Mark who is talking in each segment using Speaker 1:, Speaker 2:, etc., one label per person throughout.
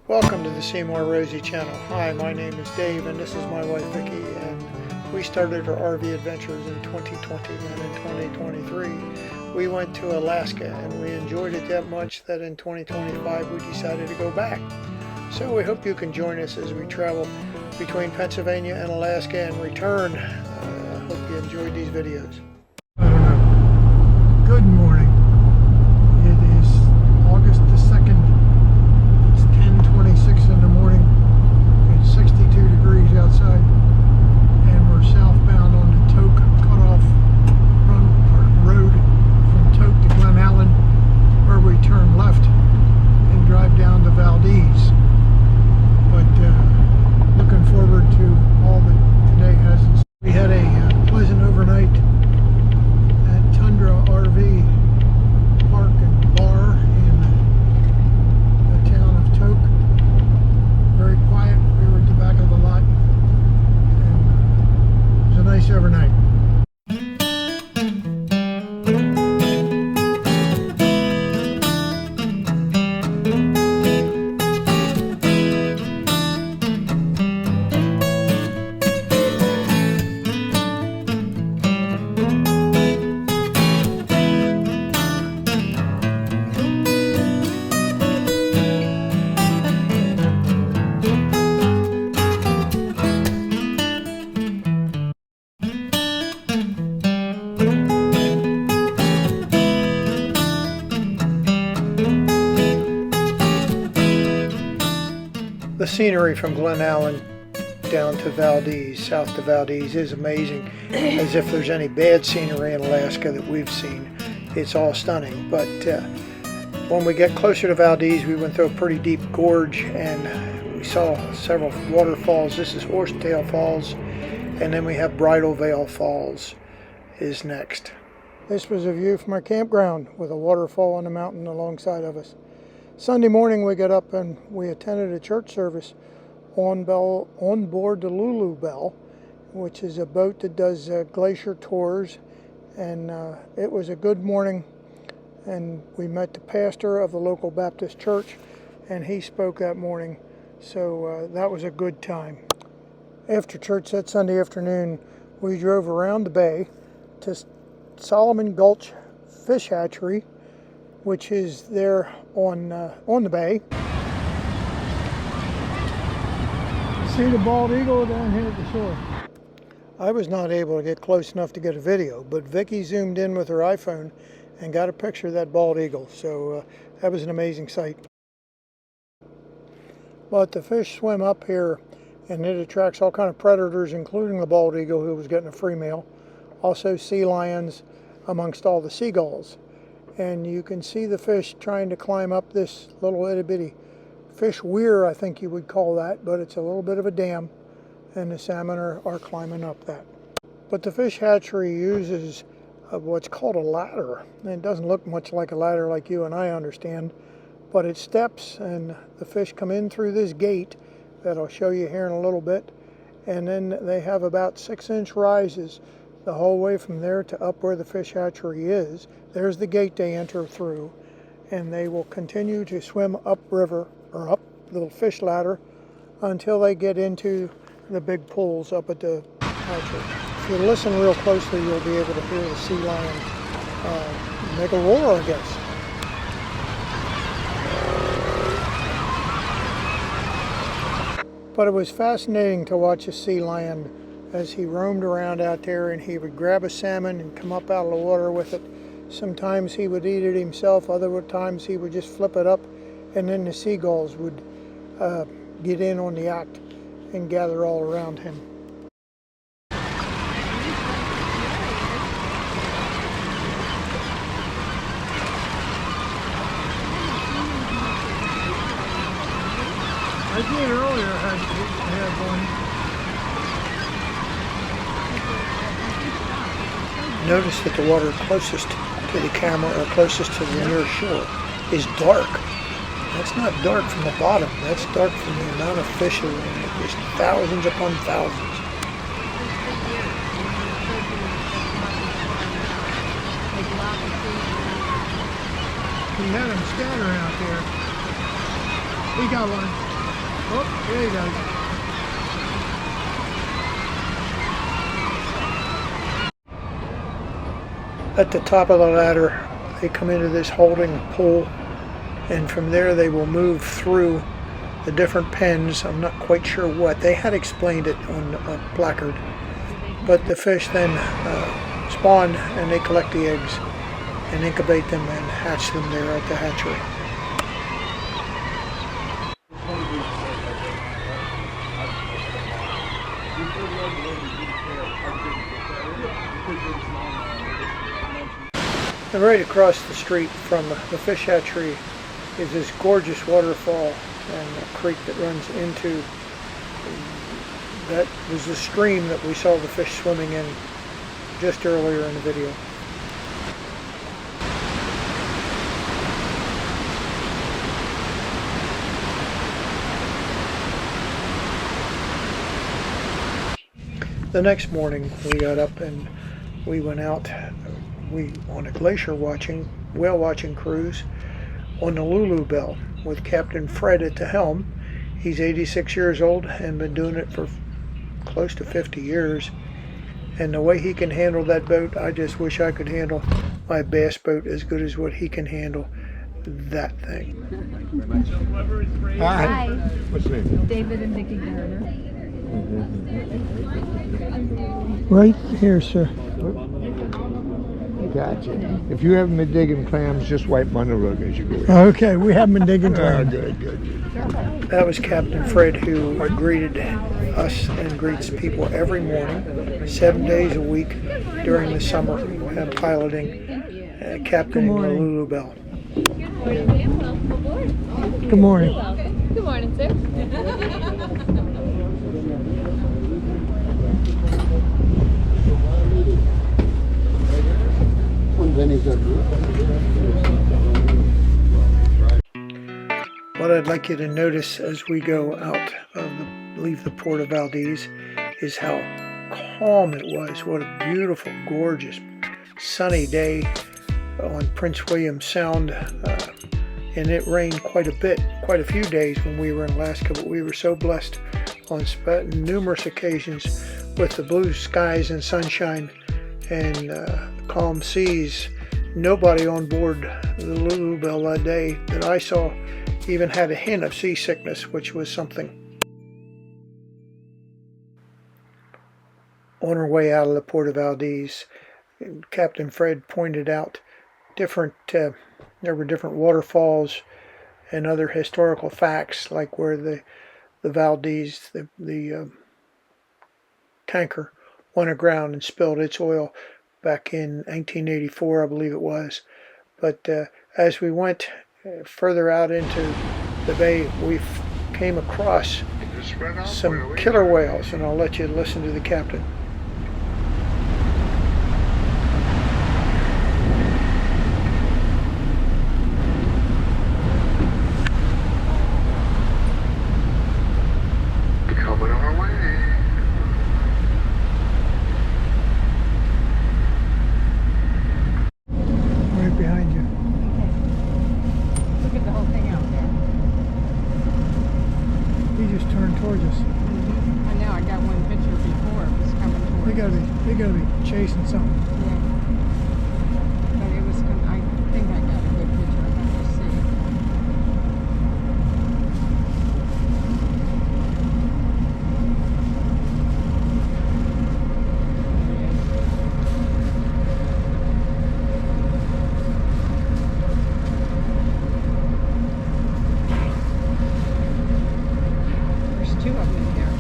Speaker 1: Welcome to the Seymour Rosie channel. Hi, my name is Dave and this is my wife Vickie, and we started our RV adventures in 2020, and in 2023 we went to Alaska and we enjoyed it that much that in 2025 we decided to go back. So we hope you can join us as we travel between Pennsylvania and Alaska and return. I hope you enjoyed these videos. Good morning. It is August the 2nd. It's 10:26 in the morning. It's 62 degrees outside, and we're southbound on the Tok cutoff road from Tok to Glen Allen, where we turn left and drive down to Valdez. But looking forward to all that today has in store. We had a pleasant overnight at Tundra RV Park and Bar in the town of Tok. Very quiet. We were at the back of the lot, and it was a nice overnight. The scenery from Glen Allen down to Valdez, south to Valdez, is amazing. As if there's any bad scenery in Alaska that we've seen. It's all stunning. But when we get closer to Valdez, we went through a pretty deep gorge and we saw several waterfalls. This is Horsetail Falls, and then we have Bridal Veil Falls is next. This was a view from our campground with a waterfall on the mountain alongside of us. Sunday morning we got up and we attended a church service on board the Lu-LU-Belle, which is a boat that does glacier tours, and it was a good morning. And we met the pastor of the local Baptist church, and he spoke that morning, so that was a good time. After church that Sunday afternoon, we drove around the bay to Salmon Gulch Fish Hatchery, which is there on the bay. See the bald eagle down here at the shore. I was not able to get close enough to get a video, but Vickie zoomed in with her iPhone and got a picture of that bald eagle, so that was an amazing sight. But the fish swim up here and it attracts all kind of predators, including the bald eagle, who was getting a free meal, also sea lions, amongst all the seagulls. And you can see the fish trying to climb up this little itty bitty fish weir, I think you would call that, but it's a little bit of a dam, and the salmon are climbing up that. But the fish hatchery uses what's called a ladder, and it doesn't look much like a ladder like you and I understand, but it steps, and the fish come in through this gate that I'll show you here in a little bit, and then they have about 6-inch rises the whole way from there to up where the fish hatchery is. There's the gate they enter through, and they will continue to swim upriver, or up the fish ladder, until they get into the big pools up at the hatchery. If you listen real closely, you'll be able to hear the sea lion make a roar, I guess. But it was fascinating to watch a sea lion as he roamed around out there, and he would grab a salmon and come up out of the water with it. Sometimes he would eat it himself, other times he would just flip it up, and then the seagulls would get in on the act and gather all around him. I did earlier had one. Notice that the water closest to the camera, or closest to the near shore, is dark. That's not dark from the bottom, that's dark from the amount of fish in it. There's thousands upon thousands. We had them scattering out there. We got one. Oh, there he goes. At the top of the ladder, they come into this holding pool, and from there they will move through the different pens. I'm not quite sure what. They had explained it on a placard. But the fish then spawn, and they collect the eggs and incubate them and hatch them there at the hatchery. And right across the street from the fish hatchery is this gorgeous waterfall and a creek that runs into. That was the stream that we saw the fish swimming in just earlier in the video. The next morning we got up and we went out on a glacier whale watching cruise on the Lu-Lu-Belle with Captain Fred at the helm. He's 86 years old and been doing it for close to 50 years. And the way he can handle that boat, I just wish I could handle my bass boat as good as what he can handle that thing.
Speaker 2: Hi.
Speaker 3: What's your name?
Speaker 2: David and Vickie Garner.
Speaker 1: Right here, sir.
Speaker 3: Gotcha. If you haven't been digging clams, just wipe on the rug as you go in.
Speaker 1: Okay, we haven't been digging clams.
Speaker 3: Good.
Speaker 1: That was Captain Fred, who greeted us and greets people every morning, 7 days a week during the summer, piloting, captaining the Lu-Lu-Belle. Good morning.
Speaker 4: Good morning, sir.
Speaker 1: What I'd like you to notice as we go out of leave the port of Valdez is how calm it was. What a beautiful, gorgeous, sunny day on Prince William Sound. And it rained quite a few days when we were in Alaska, but we were so blessed on numerous occasions with the blue skies and sunshine and calm seas. Nobody on board the Lu-Lu-Belle that day that I saw even had a hint of seasickness, which was something. On our way out of the port of Valdez, Captain Fred pointed out there were different waterfalls and other historical facts, like where the Valdez, the tanker, went aground and spilled its oil back in 1984, I believe it was. But as we went further out into the bay, we came across some killer whales, and I'll let you listen to the captain.
Speaker 3: Coming our way.
Speaker 1: Right behind you.
Speaker 2: Look at the whole thing out there.
Speaker 1: He just turned towards us.
Speaker 2: I know, I got one picture before it was coming towards
Speaker 1: They gotta be chasing something.
Speaker 2: Yeah. But it was, I think I got a good picture of it to see. There's two of them in there.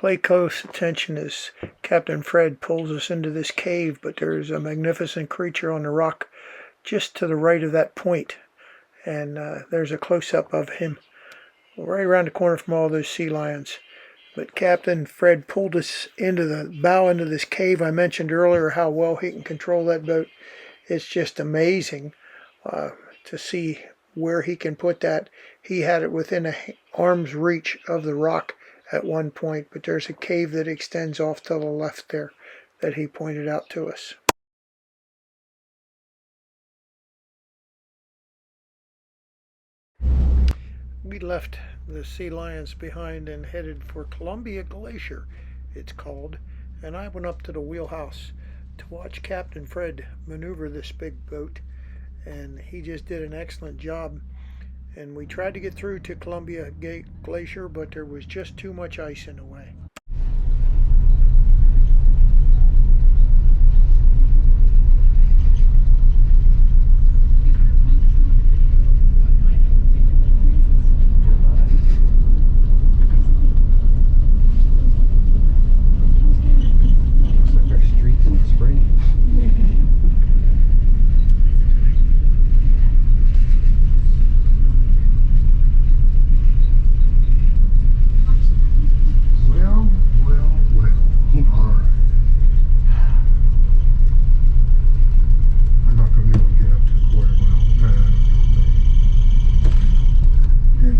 Speaker 1: Pay close attention as Captain Fred pulls us into this cave, but there's a magnificent creature on the rock just to the right of that point, and there's a close-up of him right around the corner from all those sea lions. But Captain Fred pulled us into the bow into this cave. I mentioned earlier how well he can control that boat. It's just amazing to see where he can put that. He had it within an arm's reach of the rock at one point, but there's a cave that extends off to the left there that he pointed out to us. We left the sea lions behind and headed for Columbia Glacier, it's called, and I went up to the wheelhouse to watch Captain Fred maneuver this big boat, and he just did an excellent job. And we tried to get through to Columbia Glacier, but there was just too much ice in the way.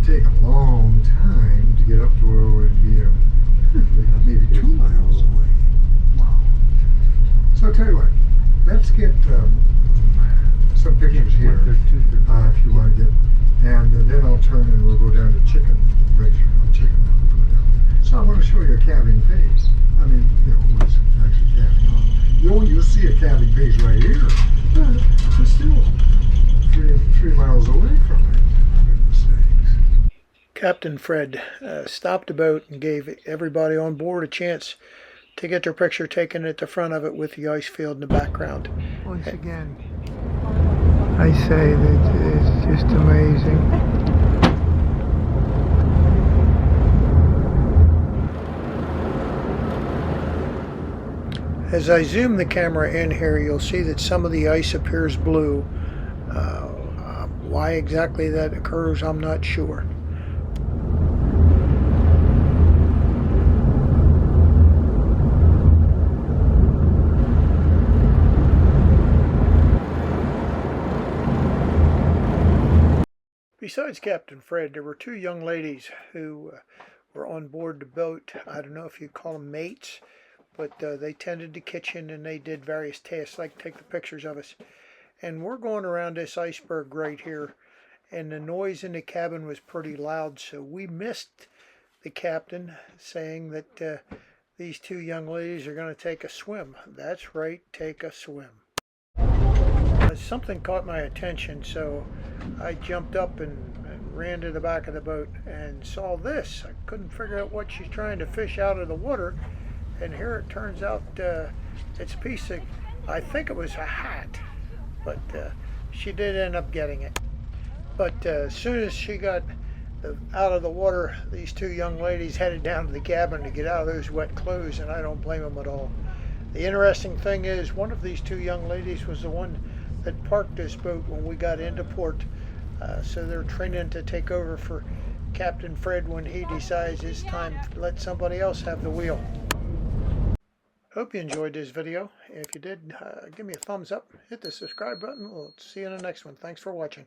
Speaker 3: Take a long time to get up to where we'd be maybe 2 miles away. Wow. So I'll tell you what, let's get some pictures here if you want to get, and then I'll turn and we'll go down to Chicken Glacier. So I want to show you a calving phase. I mean, you know, what's actually calving on. You'll see a calving phase right here, but it's still 3 miles away from it.
Speaker 1: Captain Fred stopped the boat and gave everybody on board a chance to get their picture taken at the front of it with the ice field in the background. Once again, I say that it's just amazing. As I zoom the camera in here, you'll see that some of the ice appears blue. Why exactly that occurs, I'm not sure. Besides Captain Fred, there were 2 young ladies who were on board the boat. I don't know if you call them mates, but they tended the kitchen and they did various tasks, like take the pictures of us. And we're going around this iceberg right here, and the noise in the cabin was pretty loud, so we missed the captain saying that these 2 young ladies are going to take a swim. That's right, take a swim. Something caught my attention, so I jumped up and ran to the back of the boat and saw this. I couldn't figure out what she's trying to fish out of the water, and here it turns out it's a piece of, I think it was a hat, but she did end up getting it. But as soon as she got out of the water, these 2 young ladies headed down to the cabin to get out of those wet clothes, and I don't blame them at all. The interesting thing is, one of these 2 young ladies was the one that parked this boat when we got into port, so they're training to take over for Captain Fred when he decides it's time to let somebody else have the wheel. Hope you enjoyed this video. If you did, give me a thumbs up, hit the subscribe button. We'll see you in the next one. Thanks for watching.